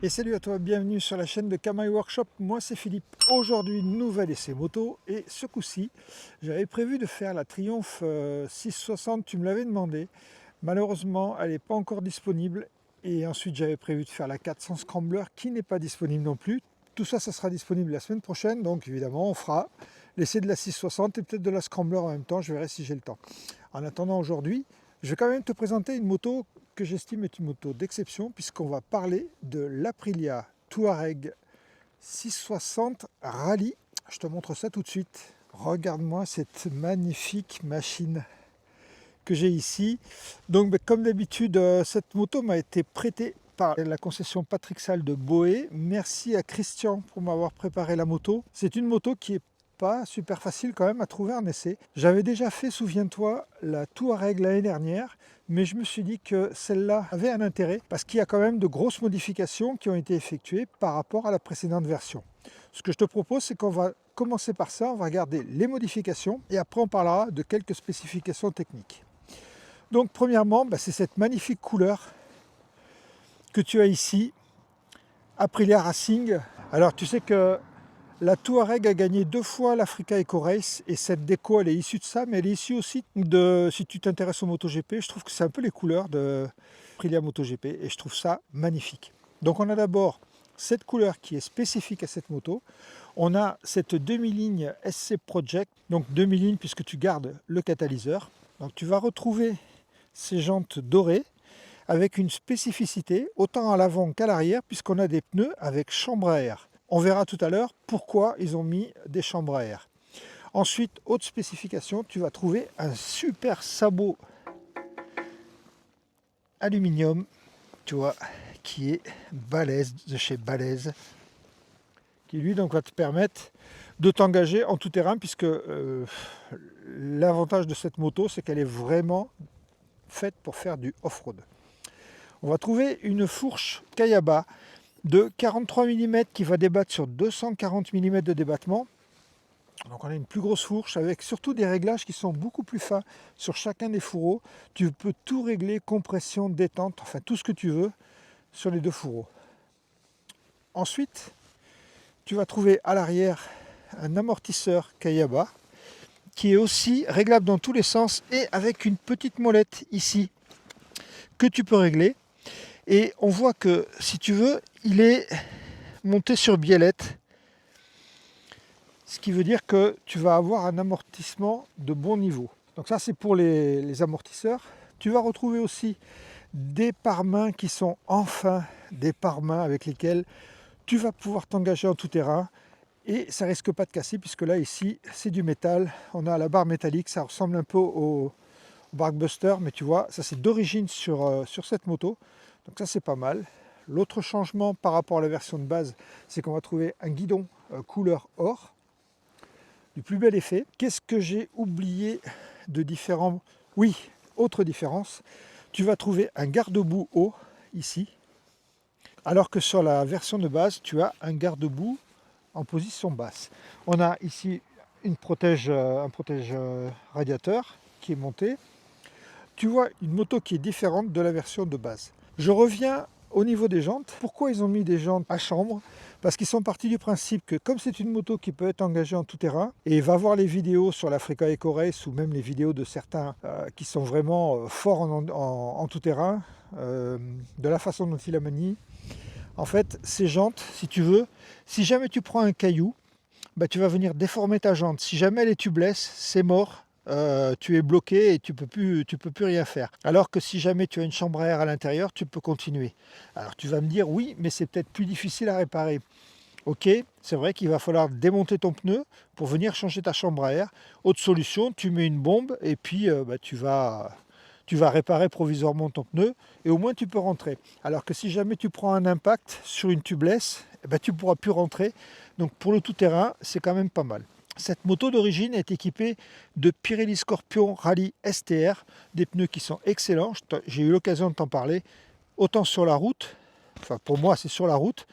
Et salut à toi, bienvenue sur la chaîne de Kamaï Workshop, moi c'est Philippe. Aujourd'hui, nouvel essai moto et ce coup-ci, j'avais prévu de faire la Triumph 660, tu me l'avais demandé. Malheureusement, elle n'est pas encore disponible et ensuite j'avais prévu de faire la 400 Scrambler qui n'est pas disponible non plus. Tout ça, ça sera disponible la semaine prochaine, donc évidemment on fera l'essai de la 660 et peut-être de la Scrambler en même temps, je verrai si j'ai le temps. En attendant aujourd'hui, je vais quand même te présenter une moto que j'estime être une moto d'exception puisqu'on va parler de l'Aprilia Touareg 660 Rally. Je te montre ça tout de suite. Regarde-moi cette magnifique machine que j'ai ici. Donc comme d'habitude, cette moto m'a été prêtée par la concession Patrick Salle de Boé. Merci à Christian pour m'avoir préparé la moto. C'est une moto qui est pas super facile quand même à trouver en essai. J'avais déjà fait, souviens-toi, la Touareg l'année dernière, mais je me suis dit que celle-là avait un intérêt parce qu'il y a quand même de grosses modifications qui ont été effectuées par rapport à la précédente version. Ce que je te propose, c'est qu'on va commencer par ça, on va regarder les modifications et après on parlera de quelques spécifications techniques. Donc premièrement, c'est cette magnifique couleur que tu as ici, Aprilia Racing. Alors tu sais que la Touareg a gagné 2 fois l'Africa Eco Race et cette déco elle est issue de ça, mais elle est issue aussi de, si tu t'intéresses au MotoGP, je trouve que c'est un peu les couleurs de Aprilia MotoGP et je trouve ça magnifique. Donc on a d'abord cette couleur qui est spécifique à cette moto. On a cette demi-ligne SC Project, donc demi-ligne puisque tu gardes le catalyseur. Donc tu vas retrouver ces jantes dorées avec une spécificité autant à l'avant qu'à l'arrière puisqu'on a des pneus avec chambre à air. On verra tout à l'heure pourquoi ils ont mis des chambres à air. Ensuite, autre spécification, tu vas trouver un super sabot aluminium, tu vois, qui est balèze, de chez Balèze, qui lui donc va te permettre de t'engager en tout terrain puisque l'avantage de cette moto, c'est qu'elle est vraiment faite pour faire du off-road. On va trouver une fourche Kayaba de 43 mm qui va débattre sur 240 mm de débattement. Donc on a une plus grosse fourche avec surtout des réglages qui sont beaucoup plus fins sur chacun des fourreaux. Tu peux tout régler, compression, détente, enfin tout ce que tu veux sur les deux fourreaux. Ensuite, tu vas trouver à l'arrière un amortisseur Kayaba qui est aussi réglable dans tous les sens et avec une petite molette ici que tu peux régler. Et on voit que si tu veux, il est monté sur biellette, ce qui veut dire que tu vas avoir un amortissement de bon niveau. Donc ça c'est pour les amortisseurs. Tu vas retrouver aussi des pare-mains qui sont enfin des pare-mains avec lesquels tu vas pouvoir t'engager en tout terrain et ça risque pas de casser puisque là ici c'est du métal. On a la barre métallique, ça ressemble un peu au Barkbuster, mais tu vois, ça c'est d'origine sur cette moto. Donc ça c'est pas mal. L'autre changement par rapport à la version de base, c'est qu'on va trouver un guidon couleur or, du plus bel effet. Qu'est-ce que j'ai oublié de différent? Oui, autre différence, tu vas trouver un garde-boue haut ici, alors que sur la version de base, tu as un garde-boue en position basse. On a ici un protège radiateur qui est monté. Tu vois une moto qui est différente de la version de base. Je reviens au niveau des jantes. Pourquoi ils ont mis des jantes à chambre? Parce qu'ils sont partis du principe que comme c'est une moto qui peut être engagée en tout terrain, et va voir les vidéos sur l'Africa Eco Race ou même les vidéos de certains qui sont vraiment forts en tout terrain, de la façon dont ils la manient, en fait ces jantes, si tu veux, si jamais tu prends un caillou, tu vas venir déformer ta jante. Si jamais elle est tubeless, c'est mort. Tu es bloqué et tu peux plus rien faire. Alors que si jamais tu as une chambre à air à l'intérieur, tu peux continuer. Alors tu vas me dire oui, mais c'est peut-être plus difficile à réparer. Ok, c'est vrai qu'il va falloir démonter ton pneu pour venir changer ta chambre à air. Autre solution, tu mets une bombe et puis tu vas réparer provisoirement ton pneu et au moins tu peux rentrer. Alors que si jamais tu prends un impact sur une tubeless, tu ne pourras plus rentrer. Donc pour le tout-terrain, c'est quand même pas mal. Cette moto d'origine est équipée de Pirelli Scorpion Rally STR, des pneus qui sont excellents, j'ai eu l'occasion de t'en parler, autant sur la route, enfin pour moi c'est sur la route,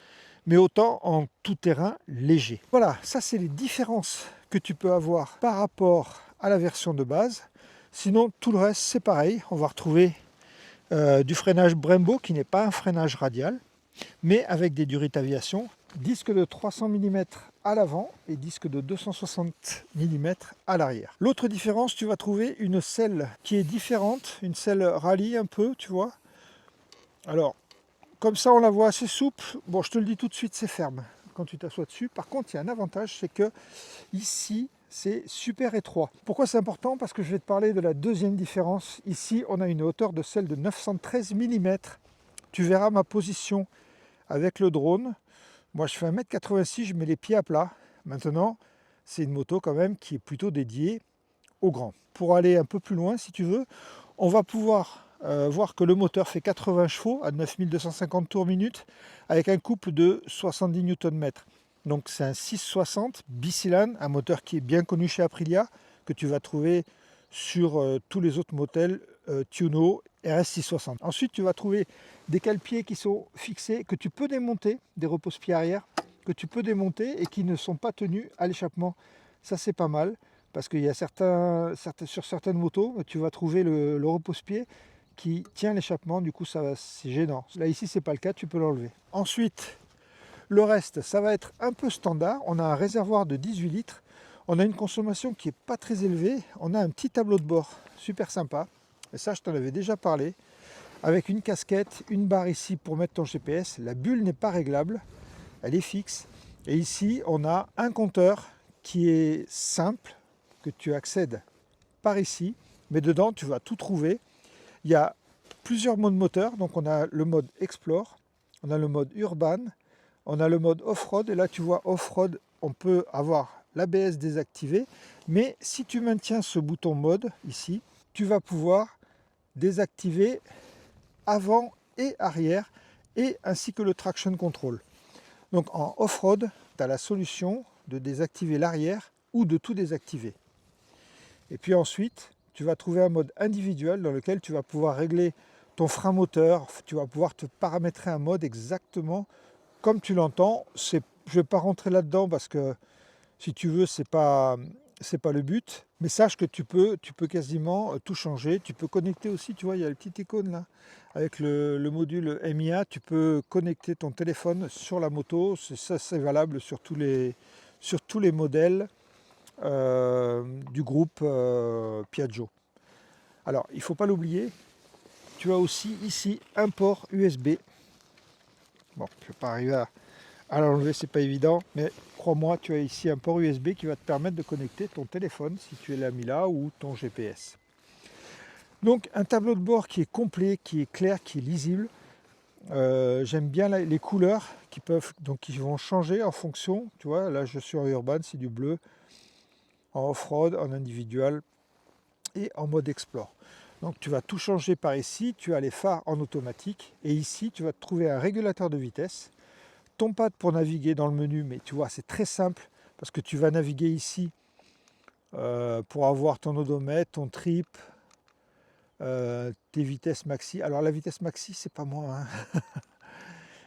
mais autant en tout-terrain léger. Voilà, ça c'est les différences que tu peux avoir par rapport à la version de base. Sinon tout le reste c'est pareil, on va retrouver du freinage Brembo qui n'est pas un freinage radial. mais avec des durées d'aviation, disque de 300 mm à l'avant et disque de 260 mm à l'arrière. L'autre différence, tu vas trouver une selle qui est différente, une selle rallye un peu, tu vois. Alors, comme ça on la voit assez souple, bon je te le dis tout de suite, c'est ferme quand tu t'assois dessus. Par contre, il y a un avantage, c'est que ici, c'est super étroit. Pourquoi c'est important? Parce que je vais te parler de la deuxième différence. Ici, on a une hauteur de selle de 913 mm. Tu verras ma position avec le drone. Moi, je fais 1m86, je mets les pieds à plat. Maintenant, c'est une moto quand même qui est plutôt dédiée au grand. Pour aller un peu plus loin, si tu veux, on va pouvoir voir que le moteur fait 80 chevaux à 9250 tours minute avec un couple de 70 Nm. Donc c'est un 660 bicylindre, un moteur qui est bien connu chez Aprilia, que tu vas trouver sur tous les autres modèles Tuono RS660. Ensuite, tu vas trouver des cale-pieds qui sont fixés, que tu peux démonter, des repose-pieds arrière, que tu peux démonter et qui ne sont pas tenus à l'échappement. Ça, c'est pas mal, parce qu'il y a sur certaines motos, tu vas trouver le repose-pied qui tient l'échappement, du coup c'est gênant. Là ici c'est pas le cas, tu peux l'enlever. Ensuite, le reste, ça va être un peu standard. On a un réservoir de 18 litres, on a une consommation qui est pas très élevée, on a un petit tableau de bord super sympa, et ça je t'en avais déjà parlé, avec une casquette, une barre ici pour mettre ton GPS. La bulle n'est pas réglable, elle est fixe, et ici on a un compteur qui est simple, que tu accèdes par ici, mais dedans tu vas tout trouver. Il y a plusieurs modes moteurs, donc on a le mode Explore, on a le mode Urban, on a le mode Off-Road, et là tu vois Off-Road, on peut avoir l'ABS désactivé, mais si tu maintiens ce bouton mode ici, tu vas pouvoir désactiver avant et arrière, et ainsi que le traction control. Donc en Off-Road, tu as la solution de désactiver l'arrière ou de tout désactiver. Et puis ensuite, tu vas trouver un mode individuel dans lequel tu vas pouvoir régler ton frein moteur, tu vas pouvoir te paramétrer un mode exactement comme tu l'entends. Je ne vais pas rentrer là-dedans parce que si tu veux, c'est pas le but. Mais sache que tu peux quasiment tout changer. Tu peux connecter aussi, tu vois, il y a la petite icône là, avec le module MIA, tu peux connecter ton téléphone sur la moto. Ça, c'est valable sur tous les modèles du groupe Piaggio. Alors, il ne faut pas l'oublier, tu as aussi ici un port USB. Bon, je ne vais pas arriver à l'enlever, c'est pas évident, mais crois-moi, tu as ici un port USB qui va te permettre de connecter ton téléphone si tu l'as mis là, ou ton GPS. Donc un tableau de bord qui est complet, qui est clair, qui est lisible. J'aime bien les couleurs qui vont changer en fonction. Tu vois, là je suis en urban, c'est du bleu, en off-road, en individual et en mode explore. Donc tu vas tout changer par ici, tu as les phares en automatique, et ici tu vas te trouver un régulateur de vitesse, ton pad pour naviguer dans le menu, mais tu vois c'est très simple parce que tu vas naviguer ici pour avoir ton odomètre, ton trip, tes vitesses maxi. Alors la vitesse maxi c'est pas moi,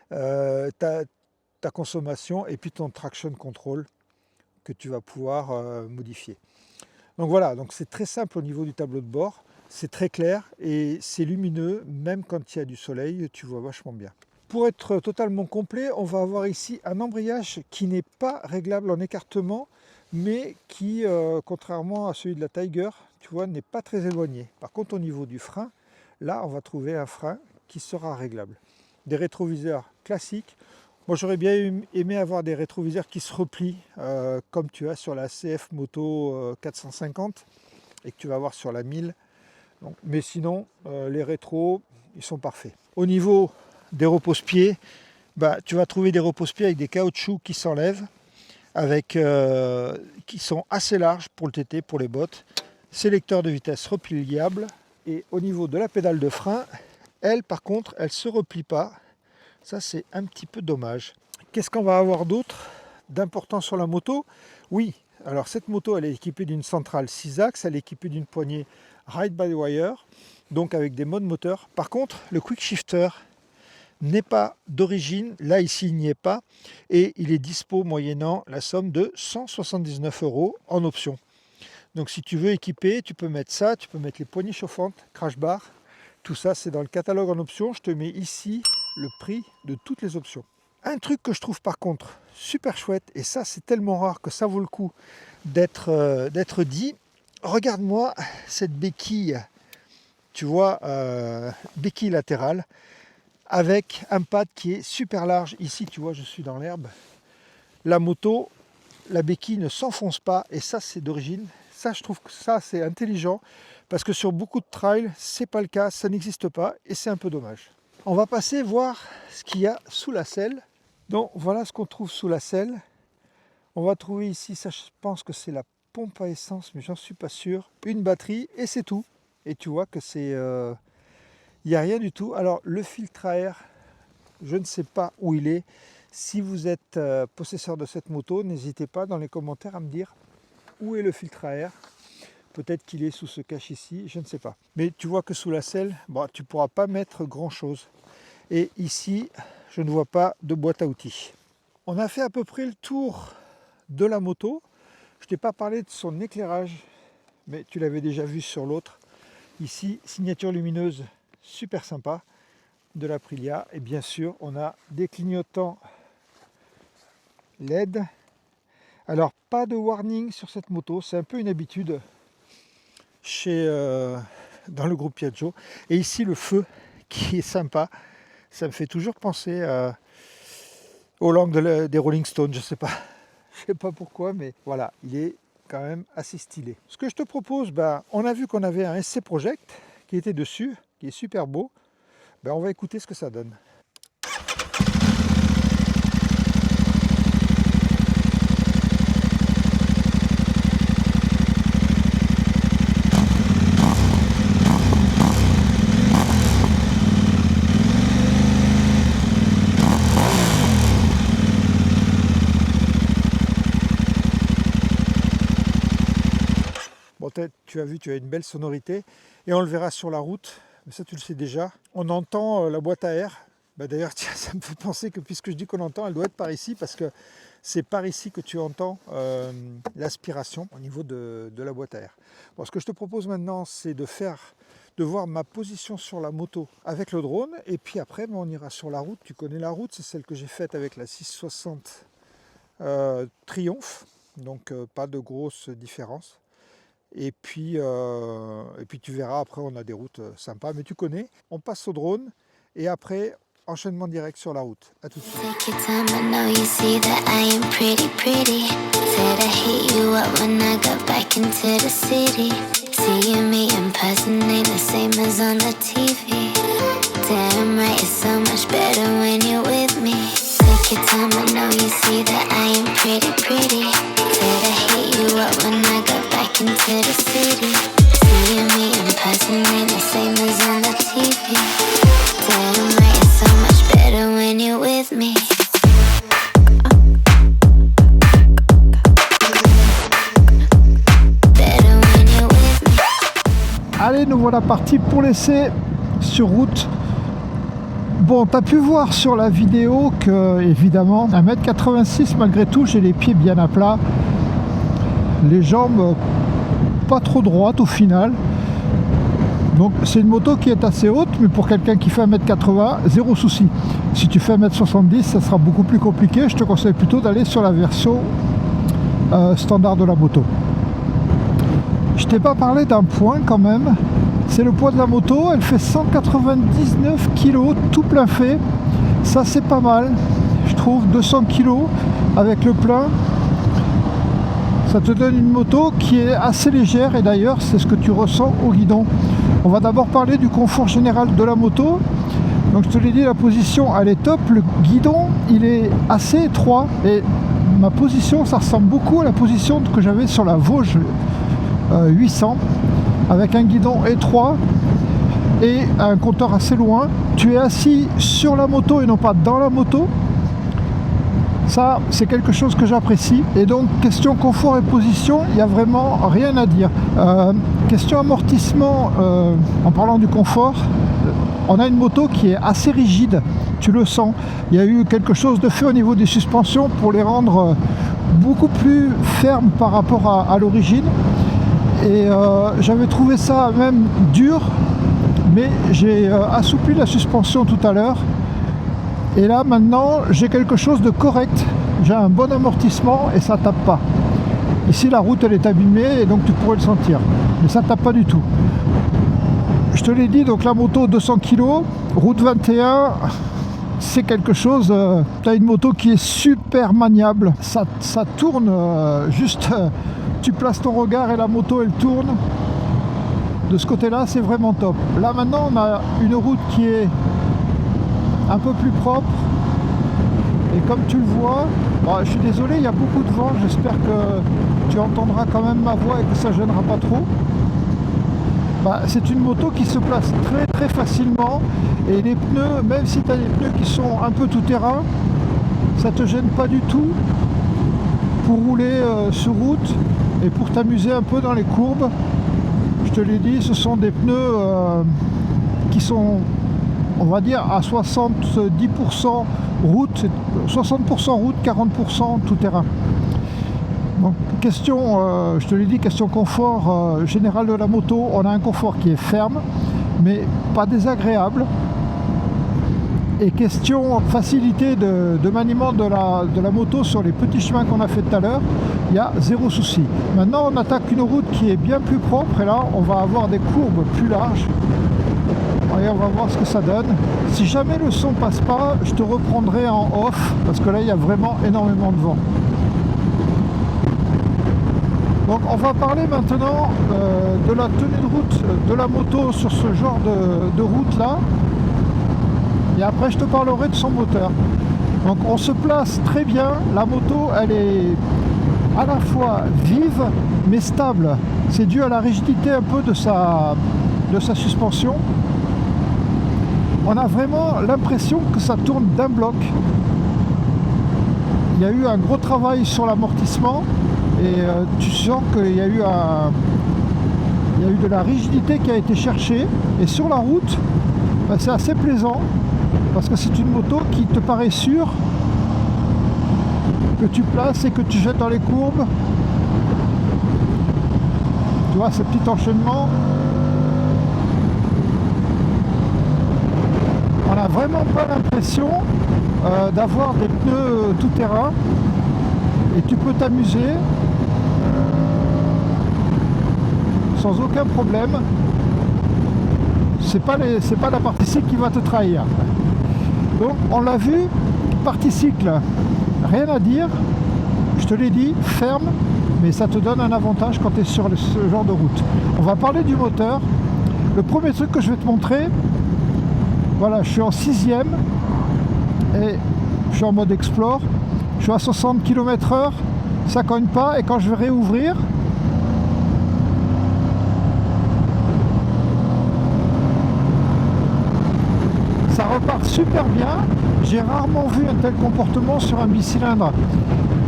hein. Ta consommation et puis ton traction control que tu vas pouvoir modifier. Donc voilà, donc c'est très simple au niveau du tableau de bord, c'est très clair et c'est lumineux, même quand il y a du soleil, tu vois vachement bien. Pour être totalement complet, on va avoir ici un embrayage qui n'est pas réglable en écartement, mais qui, contrairement à celui de la Tiger, tu vois, n'est pas très éloigné. Par contre, au niveau du frein, là, on va trouver un frein qui sera réglable. Des rétroviseurs classiques. Moi, j'aurais bien aimé avoir des rétroviseurs qui se replient, comme tu as sur la CF Moto 450 et que tu vas voir sur la 1000. Donc, mais sinon, les rétros, ils sont parfaits. Au niveau des repose-pieds, tu vas trouver des repose-pieds avec des caoutchoucs qui s'enlèvent, qui sont assez larges pour le TT, pour les bottes. Sélecteur de vitesse repliable. Et au niveau de la pédale de frein, elle, par contre, elle ne se replie pas. Ça, c'est un petit peu dommage. Qu'est-ce qu'on va avoir d'autre d'important sur la moto? Oui, alors cette moto, elle est équipée d'une centrale 6 axes, elle est équipée d'une poignée ride-by-wire, donc avec des modes moteurs. Par contre, le quick shifter n'est pas d'origine, là ici il n'y est pas, et il est dispo moyennant la somme de 179 € en option. Donc si tu veux équiper, tu peux mettre ça, tu peux mettre les poignées chauffantes, crash bar, tout ça c'est dans le catalogue en option. Je te mets ici le prix de toutes les options. Un truc que je trouve par contre super chouette, et ça c'est tellement rare que ça vaut le coup d'être dit. Regarde-moi cette béquille, tu vois, béquille latérale, avec un pad qui est super large. Ici, tu vois, je suis dans l'herbe. La moto, la béquille ne s'enfonce pas, et ça c'est d'origine. Ça, je trouve que ça c'est intelligent, parce que sur beaucoup de trails, c'est pas le cas, ça n'existe pas, et c'est un peu dommage. On va passer voir ce qu'il y a sous la selle. Donc voilà ce qu'on trouve sous la selle. On va trouver ici, ça je pense que c'est la pompe à essence, mais j'en suis pas sûr. Une batterie et c'est tout. Et tu vois que c'est, il n'y a rien du tout. Alors le filtre à air, je ne sais pas où il est. Si vous êtes possesseur de cette moto, n'hésitez pas dans les commentaires à me dire où est le filtre à air. Peut-être qu'il est sous ce cache ici, je ne sais pas. Mais tu vois que sous la selle, bon, tu ne pourras pas mettre grand chose. Et ici, je ne vois pas de boîte à outils. On a fait à peu près le tour de la moto. Je t'ai pas parlé de son éclairage, mais tu l'avais déjà vu sur l'autre. Ici, signature lumineuse super sympa de l'Aprilia. Et bien sûr, on a des clignotants LED. Alors, pas de warning sur cette moto, c'est un peu une habitude dans le groupe Piaggio. Et ici, le feu qui est sympa. Ça me fait toujours penser au langue des Rolling Stones, je sais pas pourquoi, mais voilà, il est quand même assez stylé. Ce que je te propose, on a vu qu'on avait un SC Project qui était dessus, qui est super beau. On va écouter ce que ça donne. Tu as vu, tu as une belle sonorité et on le verra sur la route, mais ça tu le sais déjà. On entend la boîte à air. D'ailleurs, ça me fait penser que puisque je dis qu'on entend, elle doit être par ici parce que c'est par ici que tu entends l'aspiration au niveau de la boîte à air. Bon, ce que je te propose maintenant, c'est de voir ma position sur la moto avec le drone et puis après, on ira sur la route. Tu connais la route, c'est celle que j'ai faite avec la 660 Triumph, donc pas de grosse différence. Et puis tu verras, après on a des routes sympas, mais tu connais. On passe au drone et après, enchaînement direct sur la route. A tout de suite. Into the city, seeing me in person ain't the same as on the TV. Damn right, it's so much better when you're with me. Better when you're with me. Allez, nous voilà partis pour l'essai sur route. Bon, tu as pu voir sur la vidéo que, évidemment, 1m86 malgré tout, j'ai les pieds bien à plat. Les jambes pas trop droites au final. Donc c'est une moto qui est assez haute, mais pour quelqu'un qui fait 1m80, zéro souci. Si tu fais 1m70, ça sera beaucoup plus compliqué. Je te conseille plutôt d'aller sur la version standard de la moto. Je t'ai pas parlé d'un point quand même. C'est le poids de la moto. Elle fait 199 kg tout plein fait. Ça c'est pas mal. Je trouve 200 kg avec le plein. Ça te donne une moto qui est assez légère et d'ailleurs c'est ce que tu ressens au guidon. On va d'abord parler du confort général de la moto. Donc je te l'ai dit, la position elle est top, le guidon il est assez étroit et ma position ça ressemble beaucoup à la position que j'avais sur la Vosges 800 avec un guidon étroit et un compteur assez loin. Tu es assis sur la moto et non pas dans la moto. Ça, c'est quelque chose que j'apprécie. Et donc, question confort et position, il n'y a vraiment rien à dire. Question amortissement, en parlant du confort, on a une moto qui est assez rigide, tu le sens. Il y a eu quelque chose de fait au niveau des suspensions pour les rendre beaucoup plus fermes par rapport à l'origine. Et j'avais trouvé ça même dur, mais j'ai assoupli la suspension tout à l'heure. Et là maintenant j'ai quelque chose de correct, j'ai un bon amortissement et ça tape pas. Ici la route elle est abîmée et donc tu pourrais le sentir, mais ça tape pas du tout. Je te l'ai dit, donc la moto 200 kg, route 21, c'est quelque chose, tu as une moto qui est super maniable, ça tourne juste, tu places ton regard et la moto elle tourne. De ce côté là c'est vraiment top. Là maintenant on a une route qui est un peu plus propre et comme tu le vois, bon, je suis désolé, il y a beaucoup de vent, j'espère que tu entendras quand même ma voix et que ça gênera pas trop. C'est une moto qui se place très très facilement et les pneus, même si tu as des pneus qui sont un peu tout terrain, ça te gêne pas du tout pour rouler sur route et pour t'amuser un peu dans les courbes. Je te l'ai dit, ce sont des pneus qui sont, on va dire, à 70% route, 60% route, 40% tout terrain. Donc question, je te l'ai dit, question confort général de la moto, on a un confort qui est ferme, mais pas désagréable. Et question facilité de maniement de la moto sur les petits chemins qu'on a fait tout à l'heure, il y a zéro souci. Maintenant on attaque une route qui est bien plus propre et là on va avoir des courbes plus larges. Et on va voir ce que ça donne. Si jamais le son passe pas, je te reprendrai en off parce que là il y a vraiment énormément de vent. Donc on va parler maintenant de la tenue de route de la moto sur ce genre de route là. Et après je te parlerai de son moteur. Donc on se place très bien, la moto elle est à la fois vive mais stable. C'est dû à la rigidité un peu de sa suspension. On a vraiment l'impression que ça tourne d'un bloc. Il y a eu un gros travail sur l'amortissement et tu sens qu'il y a eu de la rigidité qui a été cherchée. Et sur la route, c'est assez plaisant parce que c'est une moto qui te paraît sûre, que tu places et que tu jettes dans les courbes. Tu vois, ce petit enchaînement. On n'a vraiment pas l'impression d'avoir des pneus tout terrain et tu peux t'amuser sans aucun problème. C'est pas la partie cycle qui va te trahir. Donc on l'a vu, partie cycle, rien à dire, je te l'ai dit, ferme, mais ça te donne un avantage quand tu es sur ce genre de route. On va parler du moteur. Le premier truc que je vais te montrer, voilà, je suis en 6ème et je suis en mode explore, je suis à 60 km/h, ça cogne pas et quand je vais réouvrir, ça repart super bien. J'ai rarement vu un tel comportement sur un bicylindre.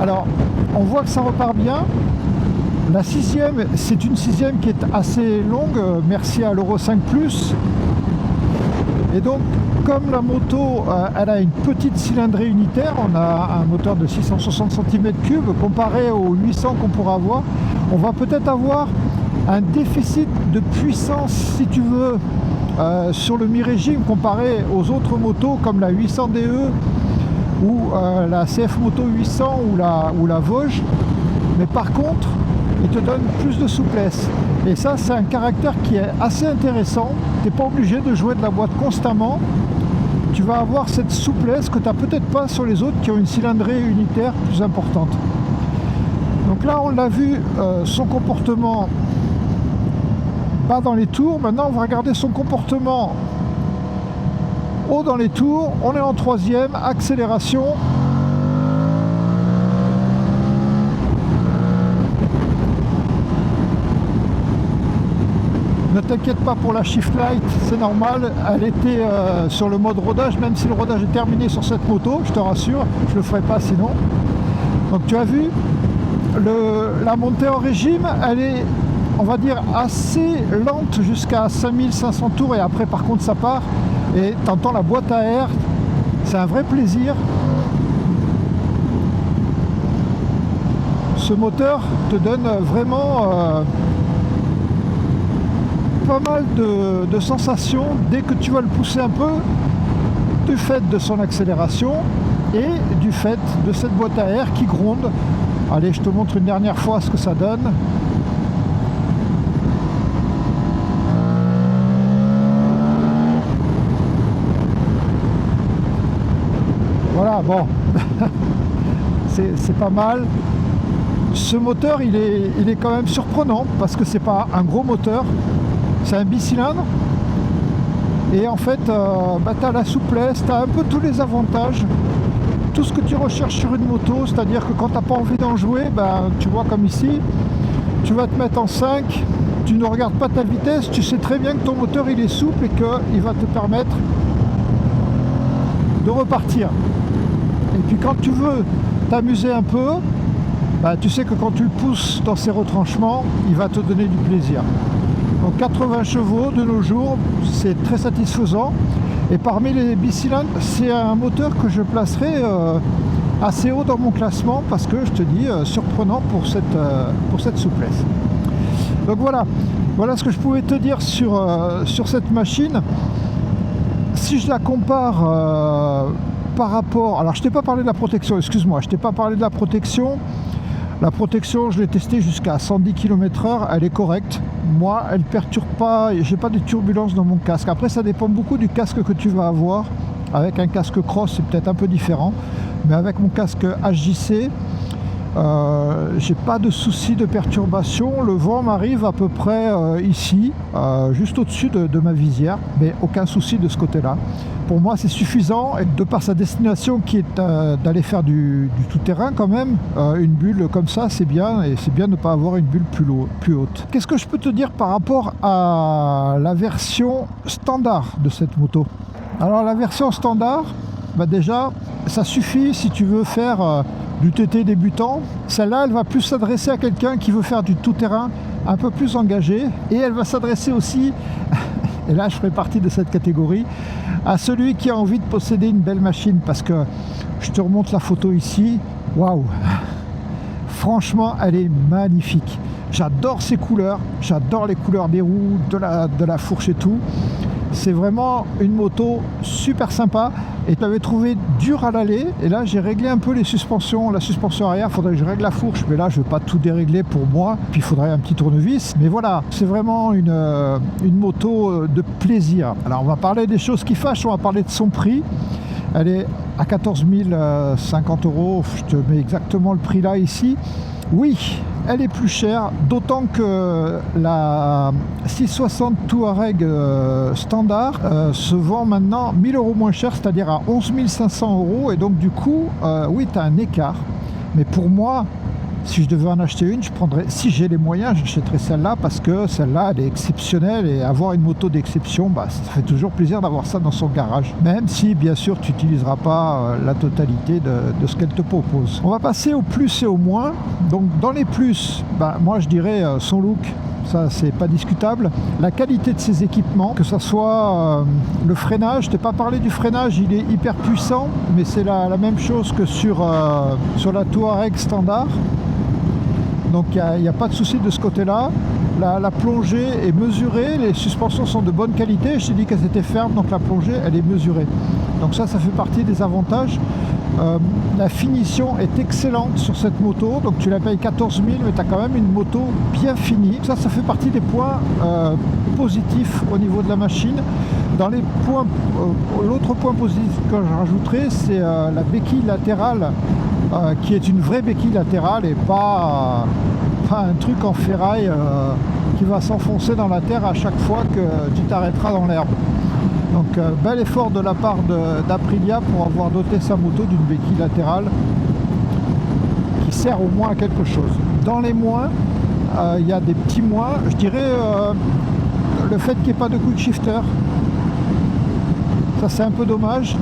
Alors on voit que ça repart bien. La 6ème, c'est une 6ème qui est assez longue, merci à l'Euro 5+. Et donc, comme la moto, elle a une petite cylindrée unitaire, on a un moteur de 660 cm3 comparé aux 800 qu'on pourra avoir, on va peut-être avoir un déficit de puissance, si tu veux, sur le mi-régime comparé aux autres motos comme la 800 DE ou la CF Moto 800 ou la Vosges. Mais par contre, il te donne plus de souplesse. Et ça, c'est un caractère qui est assez intéressant. Tu n'es pas obligé de jouer de la boîte constamment. Tu vas avoir cette souplesse que tu n'as peut-être pas sur les autres qui ont une cylindrée unitaire plus importante. Donc là, on l'a vu, son comportement bas dans les tours. Maintenant, on va regarder son comportement haut dans les tours. On est en 3ème, accélération. Ne t'inquiète pas pour la shift light, c'est normal, elle était sur le mode rodage, même si le rodage est terminé sur cette moto, je te rassure, je le ferai pas sinon. Donc tu as vu, la montée en régime, elle est, on va dire, assez lente jusqu'à 5500 tours et après par contre ça part et tu entends la boîte à air, c'est un vrai plaisir. Ce moteur te donne vraiment pas mal de sensations. Dès que tu vas le pousser un peu, du fait de son accélération et du fait de cette boîte à air qui gronde. Allez, je te montre une dernière fois ce que ça donne. Voilà, bon, c'est pas mal. Ce moteur, il est quand même surprenant parce que c'est pas un gros moteur, c'est un bicylindre. Et en fait, tu as la souplesse, tu as un peu tous les avantages, tout ce que tu recherches sur une moto, c'est-à-dire que quand tu n'as pas envie d'en jouer, tu vois comme ici, tu vas te mettre en 5, tu ne regardes pas ta vitesse, tu sais très bien que ton moteur il est souple et qu'il va te permettre de repartir. Et puis quand tu veux t'amuser un peu, tu sais que quand tu le pousses dans ses retranchements, il va te donner du plaisir. Donc 80 chevaux de nos jours, c'est très satisfaisant. Et parmi les bicylindres, c'est un moteur que je placerai assez haut dans mon classement parce que je te dis, surprenant pour cette souplesse. Donc voilà ce que je pouvais te dire sur cette machine. Si je la compare par rapport... Alors je t'ai pas parlé de la protection, excuse-moi, je t'ai pas parlé de la protection. La protection, je l'ai testée jusqu'à 110 km/h, elle est correcte. Moi, elle ne perturbe pas, j'ai pas de turbulence dans mon casque. Après, ça dépend beaucoup du casque que tu vas avoir. Avec un casque cross, c'est peut-être un peu différent. Mais avec mon casque HJC, j'ai pas de souci de perturbation. Le vent m'arrive à peu près ici, juste au-dessus de ma visière, mais aucun souci de ce côté-là. Pour moi, c'est suffisant, et de par sa destination qui est d'aller faire du tout-terrain quand même, une bulle comme ça, c'est bien, et c'est bien de ne pas avoir une bulle plus haute. Qu'est-ce que je peux te dire par rapport à la version standard de cette moto? Alors la version standard, déjà, ça suffit si tu veux faire du TT débutant. Celle-là, elle va plus s'adresser à quelqu'un qui veut faire du tout-terrain un peu plus engagé, et elle va s'adresser aussi, et là je ferai partie de cette catégorie, à celui qui a envie de posséder une belle machine, parce que je te remonte la photo ici, waouh, franchement elle est magnifique. J'adore ces couleurs, j'adore les couleurs des roues, de la fourche et tout. C'est vraiment une moto super sympa, et tu avais trouvé dur à l'aller, et là j'ai réglé un peu les suspensions, la suspension arrière, il faudrait que je règle la fourche, mais là je ne veux pas tout dérégler pour moi, puis il faudrait un petit tournevis, mais voilà, c'est vraiment une moto de plaisir. Alors on va parler des choses qui fâchent, on va parler de son prix. Elle est à 14 050 €, je te mets exactement le prix là ici. Oui, elle est plus chère, d'autant que la 660 Touareg standard se vend maintenant 1 000 € moins cher, c'est-à-dire à 11 500 €, et donc du coup, oui, tu as un écart. Mais pour moi, si je devais en acheter une, je prendrais, si j'ai les moyens, j'achèterais celle-là, parce que celle-là, elle est exceptionnelle, et avoir une moto d'exception, ça fait toujours plaisir d'avoir ça dans son garage, même si bien sûr tu n'utiliseras pas la totalité de ce qu'elle te propose. On va passer au plus et au moins. Donc dans les plus, moi je dirais son look. Ça, c'est pas discutable. La qualité de ses équipements, que ce soit le freinage, je t'ai pas parlé du freinage, il est hyper puissant, mais c'est la même chose que sur la Touareg standard. Donc il n'y a pas de souci de ce côté-là. La plongée est mesurée, les suspensions sont de bonne qualité. Je t'ai dit qu'elles étaient fermes, donc la plongée, elle est mesurée. Donc ça fait partie des avantages. La finition est excellente sur cette moto, donc tu la payes 14 000, mais tu as quand même une moto bien finie. Ça fait partie des points positifs au niveau de la machine. Dans les points, l'autre point positif que je rajouterai, c'est la béquille latérale, qui est une vraie béquille latérale et pas un truc en ferraille qui va s'enfoncer dans la terre à chaque fois que tu t'arrêteras dans l'herbe. Donc bel effort de la part d'Aprilia pour avoir doté sa moto d'une béquille latérale qui sert au moins à quelque chose. Dans les moins, il y a des petits moins, je dirais le fait qu'il n'y ait pas de quick shifter. Ça c'est un peu dommage.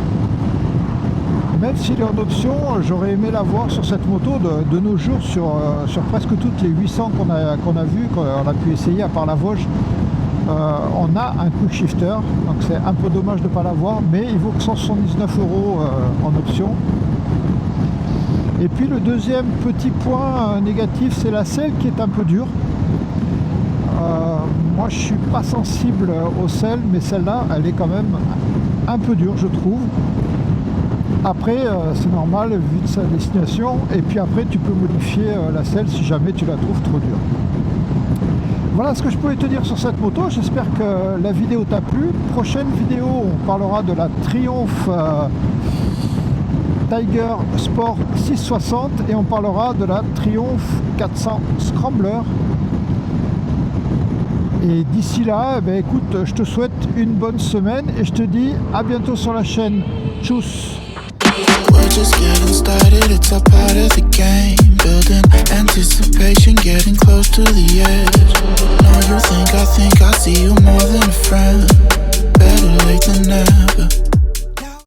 Même s'il est en option, j'aurais aimé l'avoir sur cette moto de nos jours, sur presque toutes les 800 qu'on a vues, qu'on a pu essayer à part la Vosges. On a un quick shifter, donc c'est un peu dommage de ne pas l'avoir, mais il vaut que 179 € en option. Et puis le deuxième petit point négatif, c'est la selle qui est un peu dure. Moi je suis pas sensible aux selles, mais celle-là elle est quand même un peu dur, je trouve. Après, c'est normal vu de sa destination, et puis après tu peux modifier la selle si jamais tu la trouves trop dure. Voilà ce que je pouvais te dire sur cette moto. J'espère que la vidéo t'a plu. Prochaine vidéo, on parlera de la Triumph Tiger Sport 660 et on parlera de la Triumph 400 Scrambler. Et d'ici là, écoute, je te souhaite une bonne semaine et je te dis à bientôt sur la chaîne. Tchuss. We're just getting started.